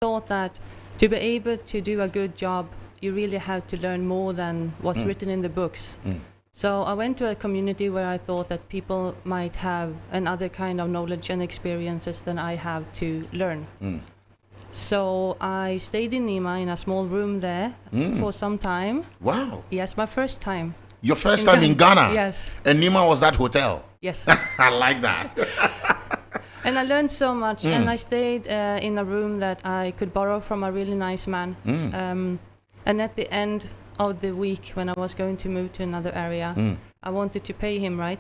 thought that to be able to do a good job, you really have to learn more than what's written in the books. So I went to a community where I thought that people might have another kind of knowledge and experiences than I have to learn. So I stayed in Nima in a small room there for some time. Wow. Yes, my first time. Your first time in Ghana? Yes. And Nima was that hotel? Yes. I like that. And I learned so much, and I stayed in a room that I could borrow from a really nice man. And at the end of the week, when I was going to move to another area, I wanted to pay him, right?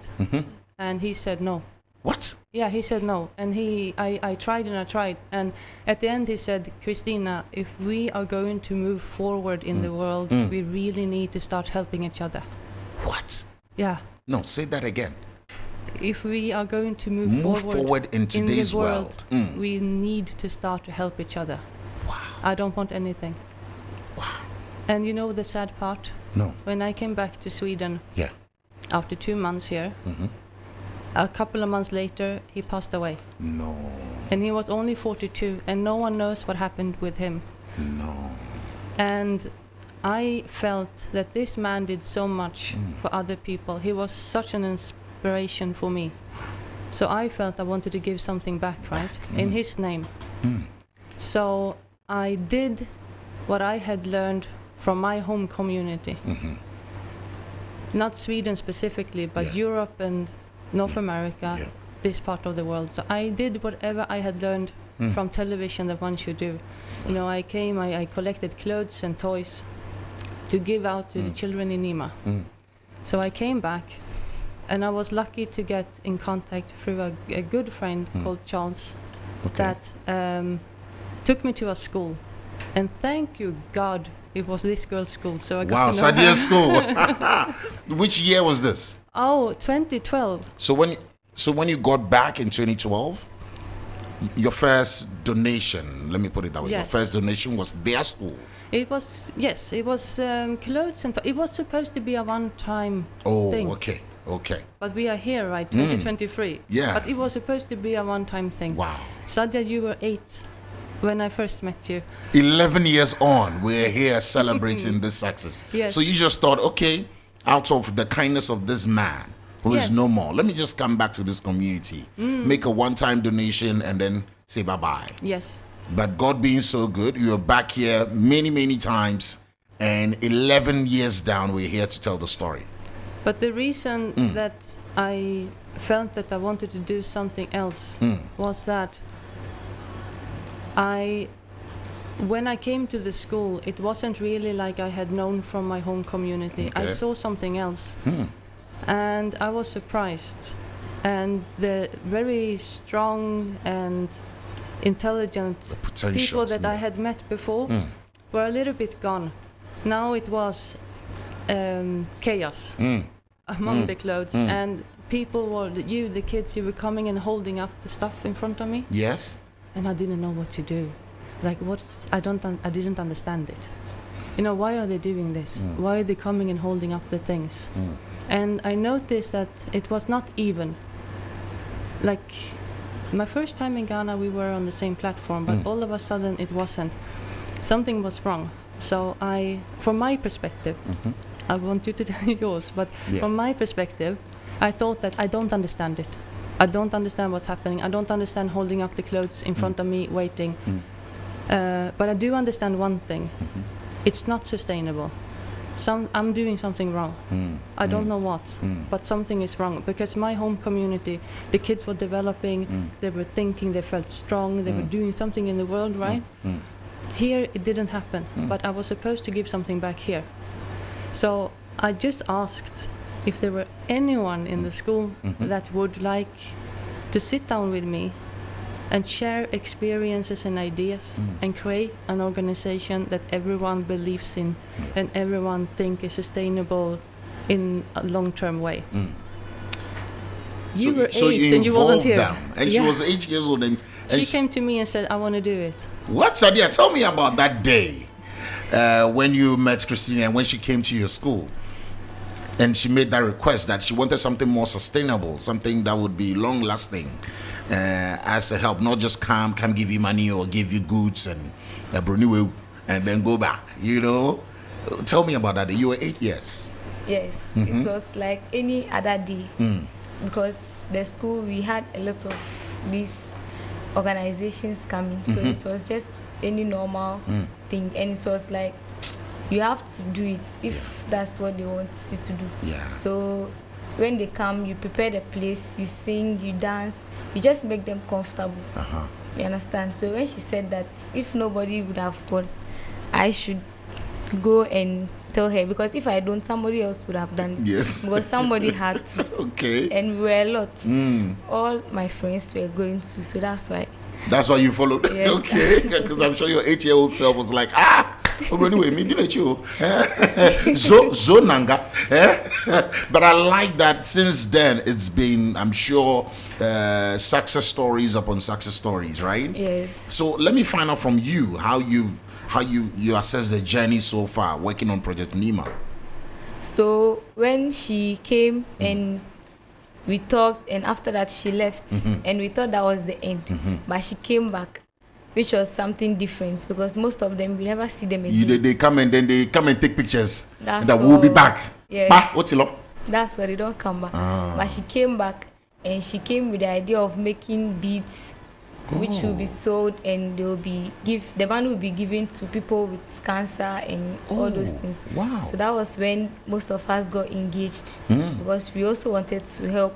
And he said no. What? Yeah, he said no. And I tried and I tried. And at the end he said, Christina, if we are going to move forward in the world, we really need to start helping each other. What? Yeah. No, say that again. If we are going to move forward in today's world, we need to start to help each other. Wow. I don't want anything. Wow. And you know the sad part? No. When I came back to Sweden, Yeah. after 2 months here, a couple of months later, he passed away. No. And he was only 42, and no one knows what happened with him. No. And I felt that this man did so much for other people. He was such an inspiration for me. So I felt I wanted to give something back, right? In his name. So I did what I had learned from my home community. Not Sweden specifically, but Europe and North America, this part of the world. So I did whatever I had learned from television that one should do. You know, I collected clothes and toys to give out to the children in Nima. So I came back, and I was lucky to get in contact through a good friend called Charles that took me to a school. And thank you, God, it was this girl's school. So I got to know Sadia's school. Which year was this? Oh, 2012. So when you got back in 2012, your first donation, let me put it that way, your first donation was their school. It was, yes, it was clothes and it was supposed to be a one-time thing. Oh, okay. But we are here, right, 2023. Yeah. But it was supposed to be a one-time thing. Wow. Sadia, you were 8 when I first met you. 11 years on, we're here celebrating this success. Yes. So you just thought, okay, out of the kindness of this man who is no more, let me just come back to this community, make a one-time donation, and then say bye-bye. Yes. But God being so good, you're back here many, many times, and 11 years down, we're here to tell the story. But the reason that I felt that I wanted to do something else was that when I came to the school, it wasn't really like I had known from my home community. Okay. I saw something else. And I was surprised. And the very strong and intelligent people that I had met before were a little bit gone. Now it was chaos among the clothes. And people were, the kids, you were coming and holding up the stuff in front of me. Yes. And I didn't know what to do. Like, I didn't understand it. You know, why are they doing this? Why are they coming and holding up the things? And I noticed that it was not even. Like, my first time in Ghana, we were on the same platform, but all of a sudden it wasn't. Something was wrong. So from my perspective, I want you to tell yours, but from my perspective, I thought that I don't understand it. I don't understand what's happening. I don't understand holding up the clothes in front of me, waiting. But I do understand one thing. It's not sustainable. I'm doing something wrong. I don't know what, but something is wrong. Because my home community, the kids were developing, they were thinking, they felt strong, they were doing something in the world, right? Here it didn't happen, but I was supposed to give something back here. So I just asked if there were anyone in the school that would like to sit down with me and share experiences and ideas and create an organization that everyone believes in and everyone think is sustainable in a long-term way. You were 8 and you volunteered. And she was 8 years old. And she came to me and said, I want to do it. What, Sadia? Tell me about that day when you met Christina and when she came to your school. And she made that request that she wanted something more sustainable, something that would be long lasting, as a help, not just come give you money or give you goods and then go back, you know. Tell me about that. You were 8 years. Yes, it was like any other day, because the school, we had a lot of these organizations coming, so it was just any normal thing, and it was like you have to do it if that's what they want you to do. Yeah. So when they come, you prepare the place, you sing, you dance, you just make them comfortable. You understand? So when she said that if nobody would have gone, I should go and tell her, because if I don't, somebody else would have done it. Yes. Because somebody had to. Okay. And we were a lot. All my friends were going to, so that's why. That's why you followed. Yes. Okay. Because I'm sure your 8-year-old self was like, anyway, me didn't you? So nanga. But I like that since then it's been, I'm sure, success stories upon success stories, right? Yes. So let me find out from you how you assess the journey so far working on Project Nima. So when she came and we talked, and after that she left, and we thought that was the end, but she came back, which was something different, because most of them we never see them again. They come and then they come and take pictures. That's and that we'll be back. Yes. What's it? That's why they don't come back. But she came back, and she came with the idea of making beads, which will be sold, and the money will be given to people with cancer and all those things. Wow. So that was when most of us got engaged, because we also wanted to help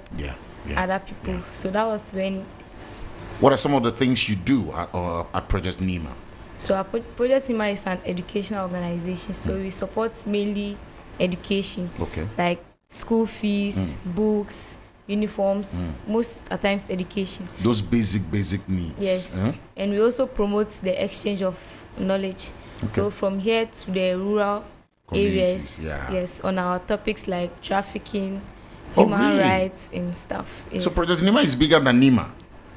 other people. So that was when. What are some of the things you do at Project Nima? So our Project Nima is an educational organization. So we support mainly education, like school fees, books, uniforms, most at times education. Those basic needs. Yes. And we also promote the exchange of knowledge. So from here to the rural areas, yes, on our topics like trafficking, human rights and stuff. Yes. So Project Nima is bigger than Nima.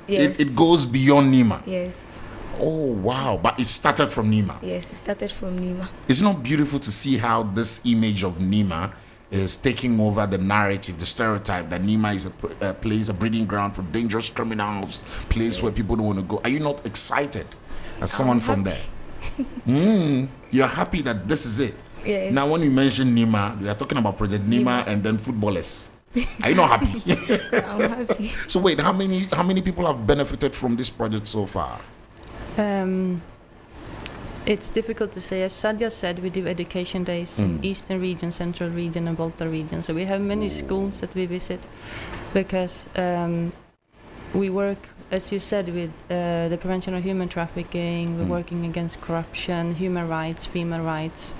Yes. It goes beyond Nima. Yes. Oh wow! But it started from Nima. Yes, it started from Nima. It's not beautiful to see how this image of Nima is taking over the narrative, the stereotype that Nima is a place, a breeding ground for dangerous criminals, place where people don't want to go. Are you not excited as someone from there? You're happy that this is it. Yes. Now, when you mention Nima, we are talking about Project Nima and then footballers. Are you not happy? I'm happy. So wait, how many people have benefited from this project so far? It's difficult to say. As Sadia said, we do education days in Eastern region, Central region, and Volta region. So we have many schools that we visit, because we work, as you said, with the prevention of human trafficking. We're working against corruption, human rights, female rights,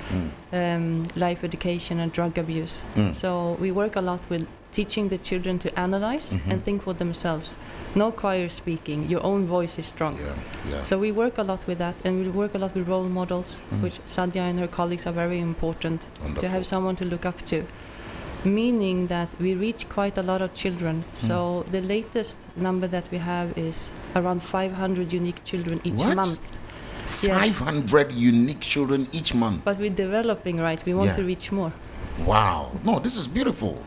life education, and drug abuse. So we work a lot with teaching the children to analyze and think for themselves. No choir speaking, your own voice is strong. So we work a lot with that, and we work a lot with role models, which Sadia and her colleagues are very important. Wonderful. To have someone to look up to. Meaning that we reach quite a lot of children. So the latest number that we have is around 500 unique children each month. 500 unique children each month. But we're developing, right? We want to reach more. Wow. No, this is beautiful.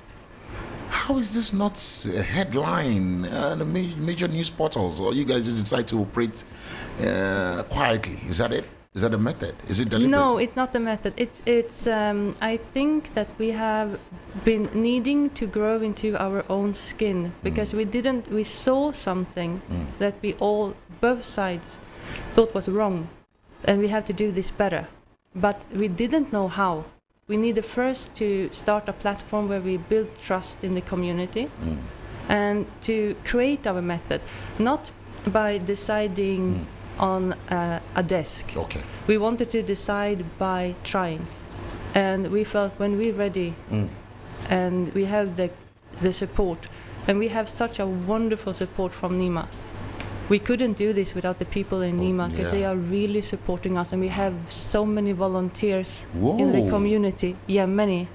How is this not a headline in the major news portals, or you guys just decide to operate quietly? Is that it? Is that a method? Is it deliberate? No, it's not the method. It's. I think that we have been needing to grow into our own skin, because we saw something that we all, both sides, thought was wrong, and we have to do this better. But we didn't know how. We needed first to start a platform where we build trust in the community and to create our method, not by deciding on a desk. Okay. We wanted to decide by trying. And we felt when we're ready and we have the support, and we have such a wonderful support from Nima. We couldn't do this without the people in Nima, because they are really supporting us, and we have so many volunteers in the community. Yeah, many.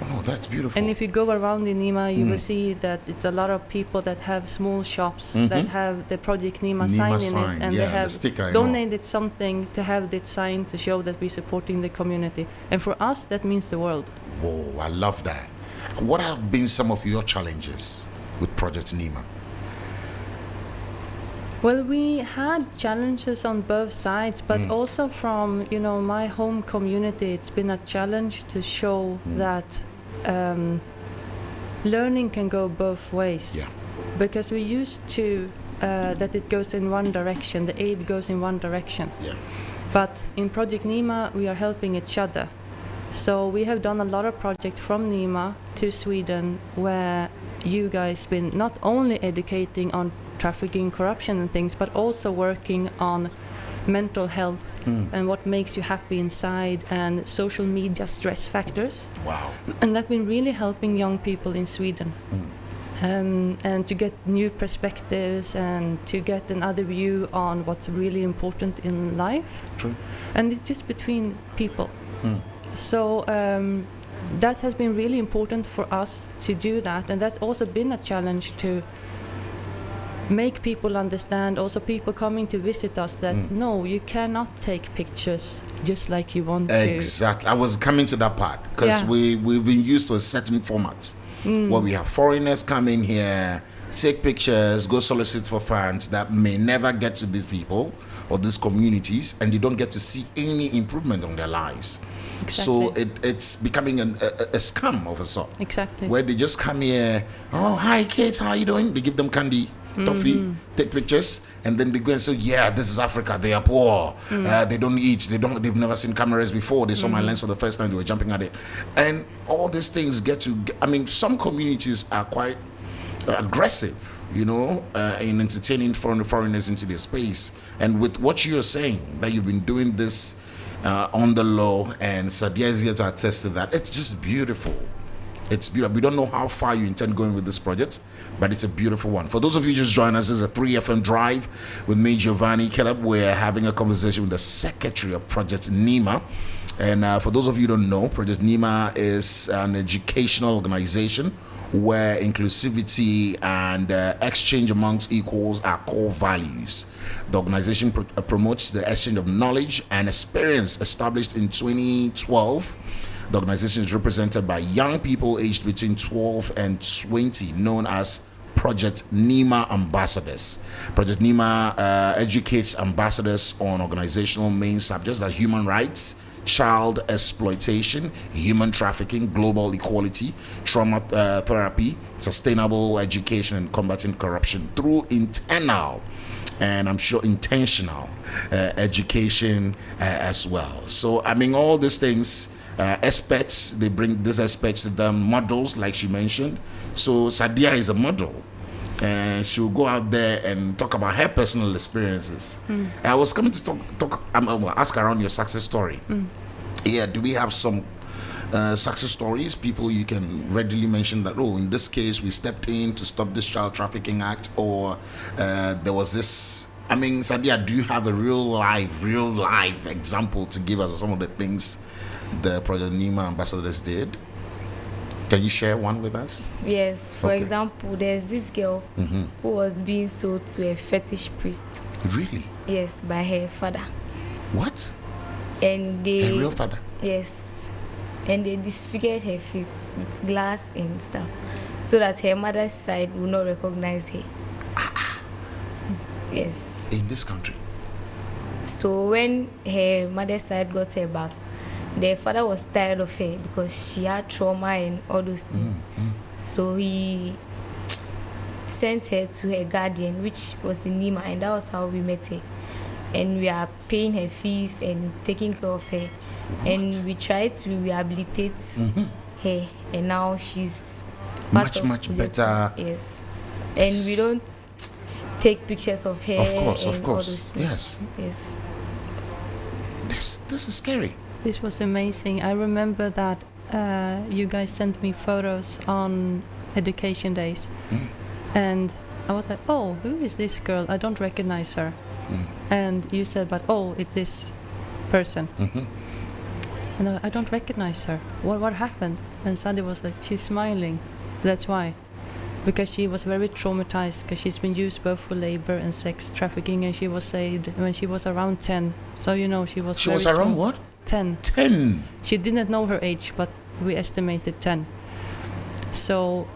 Oh, that's beautiful. And if you go around in Nima, you will see that it's a lot of people that have small shops that have the Project Nima sign in it, and they have donated something to have that sign to show that we're supporting the community. And for us, that means the world. Whoa, I love that. What have been some of your challenges with Project Nima? Well, we had challenges on both sides, but also from, my home community, it's been a challenge to show that learning can go both ways. Yeah. Because we used to, that it goes in one direction, the aid goes in one direction. Yeah. But in Project Nima, we are helping each other. So we have done a lot of projects from Nima to Sweden where you guys been not only educating on trafficking, corruption and things, but also working on mental health and what makes you happy inside and social media stress factors. Wow. And that's been really helping young people in Sweden. And to get new perspectives and to get another view on what's really important in life. True. And it's just between people. So that has been really important for us to do that, and that's also been a challenge to make people understand, also people coming to visit us, that no, you cannot take pictures just like you want to. Exactly. I was coming to that part because we've been used to a certain format where we have foreigners come in here, take pictures, go solicit for funds that may never get to these people or these communities, and you don't get to see any improvement on their lives. Exactly. So it's becoming a scam of a sort. Exactly. Where they just come here, oh, hi kids, how are you doing? They give them candy, toffee, take pictures, and then they go and say, yeah, this is Africa, they are poor, they don't eat, they've never seen cameras before, they saw my lens for the first time, they were jumping at it. And all these things some communities are quite aggressive, in entertaining foreigners into their space. And with what you're saying, that you've been doing this on the low, and Sadia is here to attest to that. It's just beautiful. It's beautiful. We don't know how far you intend going with this project, but it's a beautiful one. For those of you just joining us, this is a 3FM Drive with me, Giovanni Caleb. We're having a conversation with the secretary of Project Nima. And for those of you who don't know, Project Nima is an educational organization where inclusivity and exchange amongst equals are core values. The organization promotes the exchange of knowledge and experience. Established in 2012, the organization is represented by young people aged between 12 and 20, known as Project Nima Ambassadors. Project Nima educates ambassadors on organizational main subjects like human rights, child exploitation, human trafficking, global equality, trauma therapy, sustainable education, and combating corruption through internal and I'm sure intentional education as well. So, all these things, experts, they bring these experts to them, models, like she mentioned. So, Sadia is a model. And she'll go out there and talk about her personal experiences. I was coming to ask around your success story. Yeah, do we have some success stories, people you can readily mention that, in this case we stepped in to stop this child trafficking act, or there was this? Sadia, do you have a real life example to give us of some of the things the Project Nima ambassadors did? Can you share one with us? Yes. For example, there's this girl who was being sold to a fetish priest. Really? Yes, by her father. What? And a real father? Yes. And they disfigured her face with glass and stuff, so that her mother's side will not recognize her. Yes. In this country? So when her mother's side got her back, the father was tired of her because she had trauma and all those things. So he sent her to her guardian, which was in Nima, and that was how we met her. And we are paying her fees and taking care of her. What? And we tried to rehabilitate her, and now she's much better. Yes. And we don't take pictures of her. Of course. All those things. Yes. This is scary. This was amazing. I remember that you guys sent me photos on education days. And I was like, oh, who is this girl? I don't recognize her. And you said, but it's this person. And I don't recognize her. What happened? And Sandy was like, she's smiling. That's why. Because she was very traumatized, because she's been used both for labor and sex trafficking, and she was saved when she was around 10. So, she was She was around what? 10. 10. She didn't know her age, but we estimated 10. So,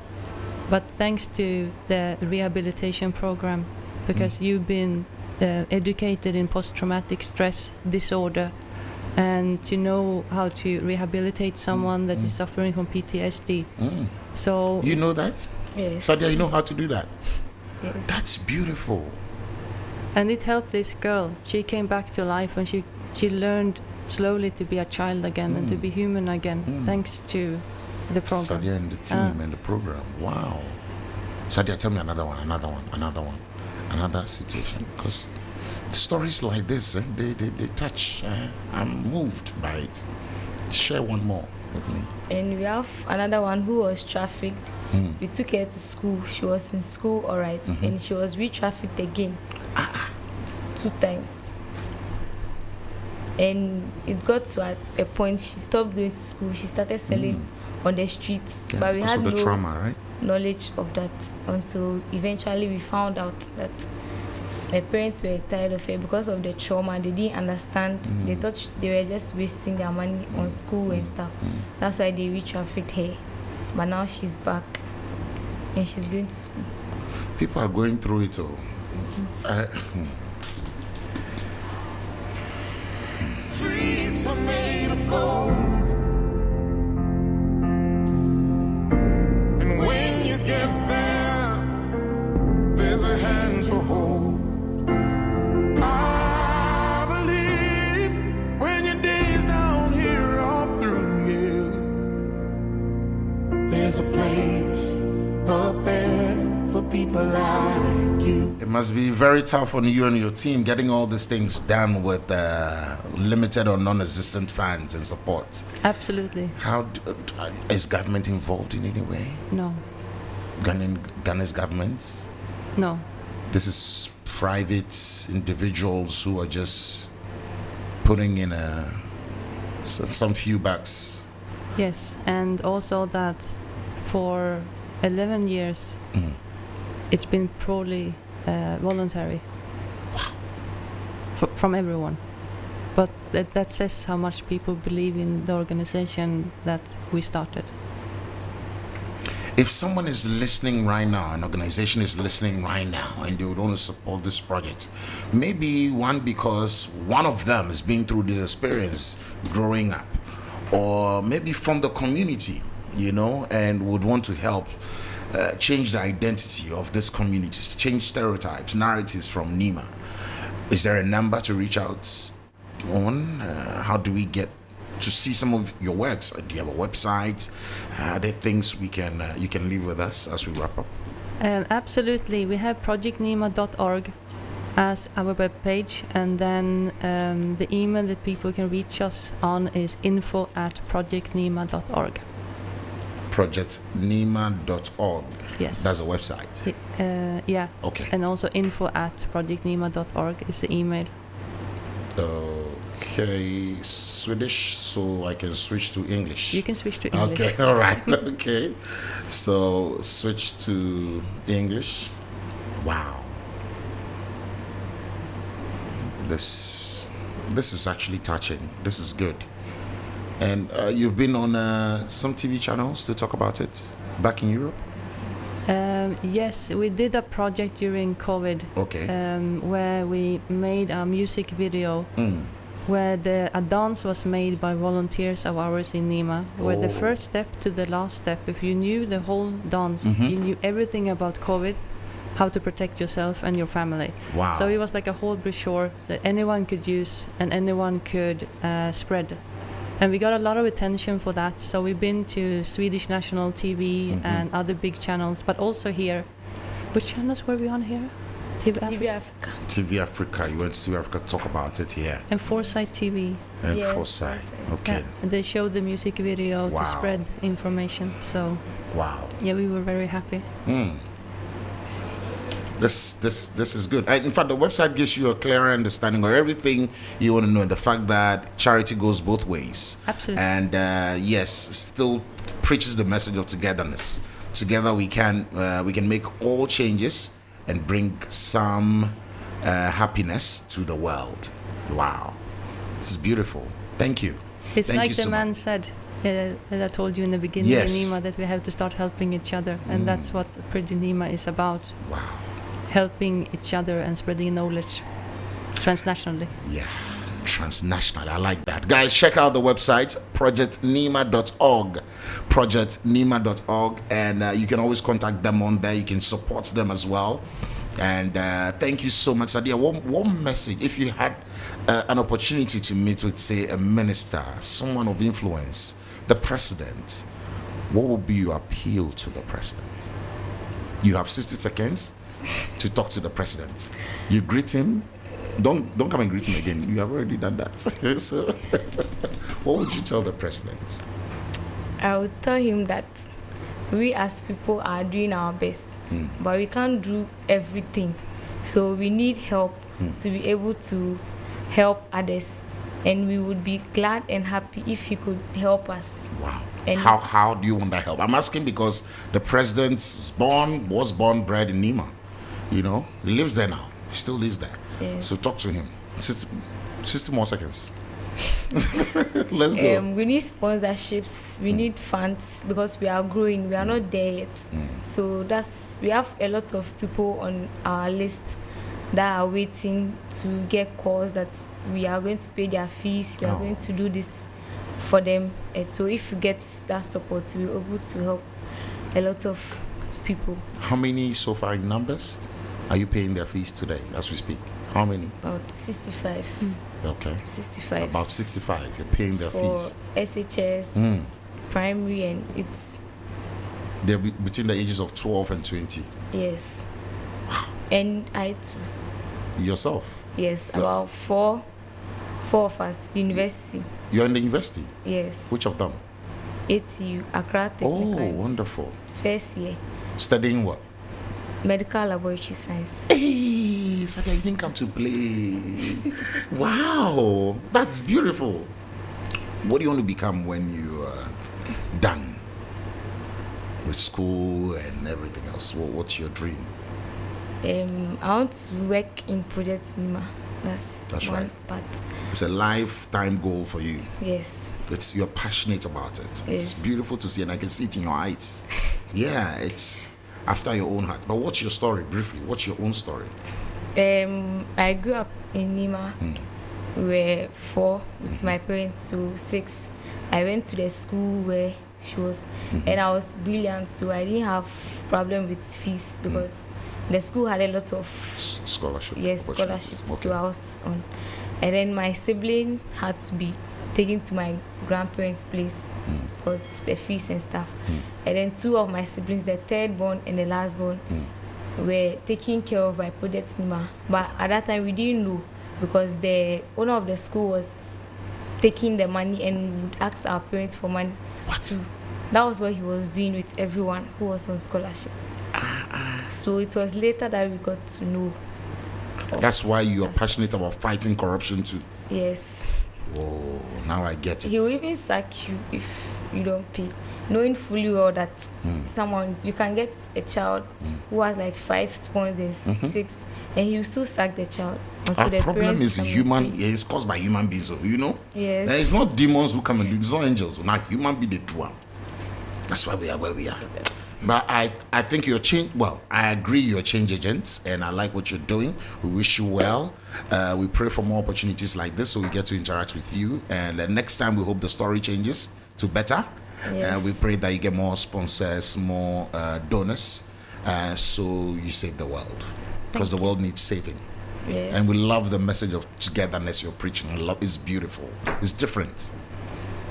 but thanks to the rehabilitation program, because you've been educated in post-traumatic stress disorder, and to know how to rehabilitate someone that is suffering from PTSD. So You know that? Yes. Sadia, you know how to do that? Yes. That's beautiful. and it helped this girl. She came back to life, and she learned slowly to be a child again and to be human again, thanks to the program. Sadia and the team and the program. Wow. Sadia, tell me another one, another situation. Because stories like this, they touch. I'm moved by it. Share one more with me. And we have another one who was trafficked. We took her to school. She was in school, all right, and she was re-trafficked again 2 times. And it got to a point she stopped going to school. She started selling on the streets, Yeah, but we because had of the no trauma, right? knowledge of that until eventually we found out that the parents were tired of her because of the trauma. They didn't understand. They thought they were just wasting their money on school and stuff. That's why they re-trafficked her. But now she's back and she's going to school. People are going through it all. Streets are made of gold, and when you get there, there's a hand to hold. I believe when your days down here are through, there's a place up there for people like you. It must be very tough on you and your team getting all these things done with limited or non-existent funds and support. Absolutely. How is government involved in any way? No. Ghana's governments? No. This is private individuals who are just putting in some few bucks. Yes, and also that for 11 years it's been purely voluntary from everyone. But that says how much people believe in the organization that we started. If someone is listening right now, an organization is listening right now, and they would want to support this project, maybe because one of them has been through this experience growing up, or maybe from the community, and would want to help change the identity of this community, change stereotypes, narratives from Nima. Is there a number to reach out on? How do we get to see some of your works? Do you have a website? Are there things you can leave with us as we wrap up? Absolutely. We have projectnima.org as our webpage, and then the email that people can reach us on is info@projectnima.org. projectnima.org. Yes. That's a website. Yeah. Okay. And also info@projectnima.org is the email. Okay, Swedish, so I can switch to English. You can switch to English. Okay, all right. Okay, so switch to English. Wow. This is actually touching. This is good. And you've been on some TV channels to talk about it back in Europe? Yes, we did a project during COVID. Okay. Where we made a music video where a dance was made by volunteers of ours in Nima, where the first step to the last step, if you knew the whole dance, you knew everything about COVID, how to protect yourself and your family. Wow. So it was like a whole brochure that anyone could use and anyone could spread. And we got a lot of attention for that. So we've been to Swedish national TV and other big channels, but also here. Which channels were we on here? TV Africa. TV Africa. You went to TV Africa to talk about it here. And Foresight TV. And Yes, Foresight. Foresight. Okay. Yeah, and they showed the music video Wow. to spread information. So Wow. yeah, we were very happy. This is good. In fact, the website gives you a clearer understanding of everything you want to know. The fact that charity goes both ways. Absolutely. And yes, still preaches the message of togetherness. Together we can make all changes and bring some happiness to the world. Wow, this is beautiful. Thank you. It's Thank like you the so man much. said, as I told you in the beginning, Yes. Nima, that we have to start helping each other, and that's what Pretty Nima is about. Wow. Helping each other and spreading knowledge transnationally. Yeah, transnational. I like that. Guys, check out the website, projectnima.org. Projectnima.org. And you can always contact them on there. You can support them as well. And thank you so much, Sadia. One message. If you had an opportunity to meet with, say, a minister, someone of influence, the president, what would be your appeal to the president? You have 60 seconds to talk to the president. You greet him. Don't come and greet him again. You have already done that. So, what would you tell the president? I would tell him that we as people are doing our best, but we can't do everything. So we need help to be able to help others, and we would be glad and happy if he could help us. Wow. And How do you want that help? I'm asking because the president was born, bred in Nima. You know, he lives there now. He still lives there. Yes. So talk to him. 60 more seconds. Let's go. We need sponsorships. We need funds because we are growing. We are not there yet. So we have a lot of people on our list that are waiting to get calls that we are going to pay their fees. We are going to do this for them. And so if you get that support, we're able to help a lot of people. How many so far in numbers are you paying their fees today as we speak? How many? About 65. Okay. 65. About 65. You're paying their for fees. SHS, primary, and it's They're between the ages of 12 and 20. yes. And I too. Yourself? Yes, Yeah. about four of us. University. You're in the university? Yes. Which of them? ATU, Accra Technical. Oh, University. wonderful. First year, Studying what? medical laboratory science. Hey, Sadia, you didn't come to play. Wow, that's beautiful. What do you want to become when you are done with school and everything else? What's your dream? I want to work in Project Nima. That's one right. part. It's a lifetime goal for you. Yes. You're passionate about it. It's Yes. beautiful to see, and I can see it in your eyes. Yeah, it's after your own heart. But what's your story, briefly? What's your own story? I grew up in Nima. We were 4 with my parents, so 6. I went to the school where she was, and I was brilliant, so I didn't have problem with fees because the school had a lot of Scholarship. scholarships. opportunities. So I was on, and then my sibling had to be taken to my grandparents' place because the fees and stuff. And then 2 of my siblings, the third born and the last born, were taken care of by Project Nima. But at that time we didn't know because the owner of the school was taking the money and would ask our parents for money. What? That was what he was doing with everyone who was on scholarship. So it was later that we got to know. That's why you're passionate about fighting corruption too. Yes. Oh, now I get it. He will even sack you if you don't pay, knowing fully well that you can get a child who has like 5 sponsors, 6, and he will still sack the child. Our the problem parents is come and human. pay. Yeah, it's caused by human beings. You know. Yes. There is not demons who come and do. It's not angels. Now human being the true one. That's why we are where we are. But I think you're change. Well, I agree you're change agents, and I like what you're doing. We wish you well. We pray for more opportunities like this, so we get to interact with you. And next time, we hope the story changes to better. Yes. We pray that you get more sponsors, more donors, so you save the world, because the world needs saving. Yes. And we love the message of togetherness you're preaching. I love it's beautiful. It's different.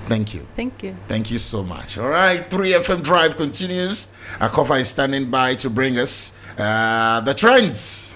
Thank you. Thank you. Thank you so much. All right, 3FM Drive continues. Akofa is standing by to bring us the trends.